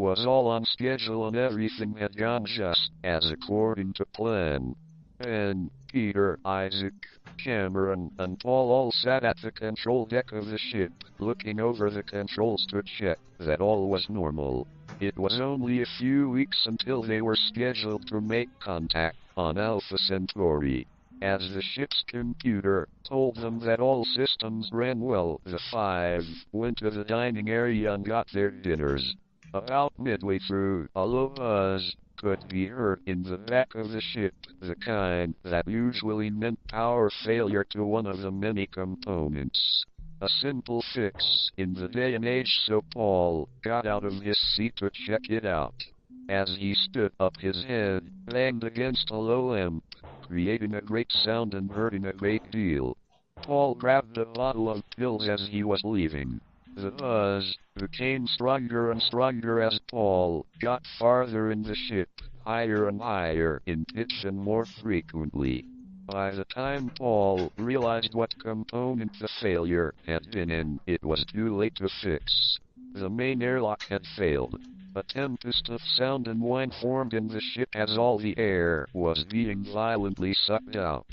was all on schedule and everything had gone just as according to plan. And Peter, Isaac, Cameron, and Paul all sat at the control deck of the ship, looking over the controls to check that all was normal. It was only a few weeks until they were scheduled to make contact on Alpha Centauri. As the ship's computer told them that all systems ran well, the five went to the dining area and got their dinners. About midway through, a low buzz could be heard in the back of the ship, the kind that usually meant power failure to one of the many components. A simple fix in the day and age, so Paul got out of his seat to check it out. As he stood up, his head banged against a low lamp, creating a great sound and hurting a great deal. Paul grabbed a bottle of pills as he was leaving. The buzz became stronger and stronger as Paul got farther in the ship, higher and higher in pitch and more frequently. By the time Paul realized what component the failure had been in, it was too late to fix. The main airlock had failed. A tempest of sound and wind formed in the ship as all the air was being violently sucked out.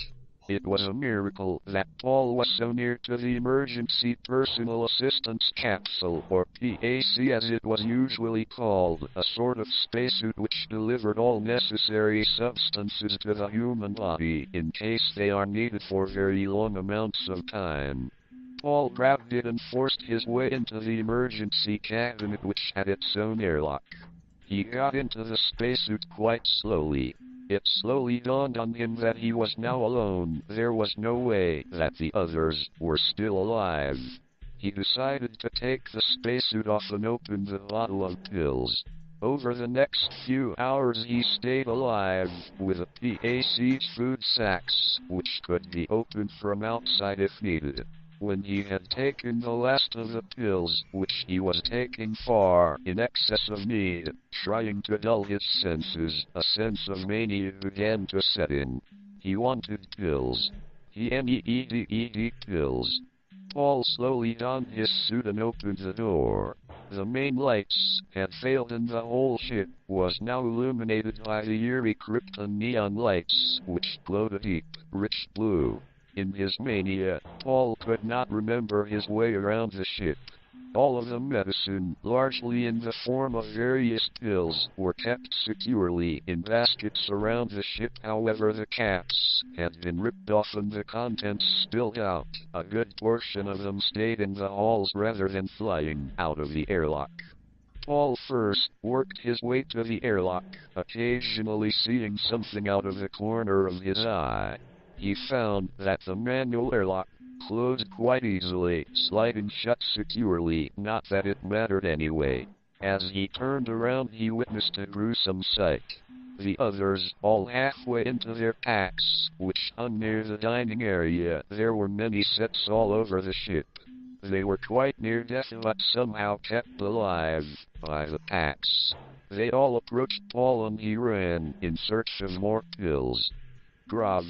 It was a miracle that Paul was so near to the Emergency Personal Assistance Capsule, or PAC as it was usually called, a sort of spacesuit which delivered all necessary substances to the human body in case they are needed for very long amounts of time. Paul grabbed it and forced his way into the emergency cabinet which had its own airlock. He got into the spacesuit quite slowly. It slowly dawned on him that he was now alone. There was no way that the others were still alive. He decided to take the spacesuit off and open the bottle of pills. Over the next few hours he stayed alive, with a PAC's food sacks, which could be opened from outside if needed. When he had taken the last of the pills, which he was taking far in excess of need, trying to dull his senses, a sense of mania began to set in. He wanted pills. He needed pills. Paul slowly donned his suit and opened the door. The main lights had failed and the whole ship was now illuminated by the eerie krypton neon lights, which glowed a deep, rich blue. In his mania, Paul could not remember his way around the ship. All of the medicine, largely in the form of various pills, were kept securely in baskets around the ship. However, the caps had been ripped off and the contents spilled out. A good portion of them stayed in the halls rather than flying out of the airlock. Paul first worked his way to the airlock, occasionally seeing something out of the corner of his eye. He found that the manual airlock closed quite easily, sliding shut securely, not that it mattered anyway. As he turned around he witnessed a gruesome sight. The others, all halfway into their packs, which hung near the dining area, there were many sets all over the ship. They were quite near death but somehow kept alive by the packs. They all approached Paul and he ran in search of more pills. Grav,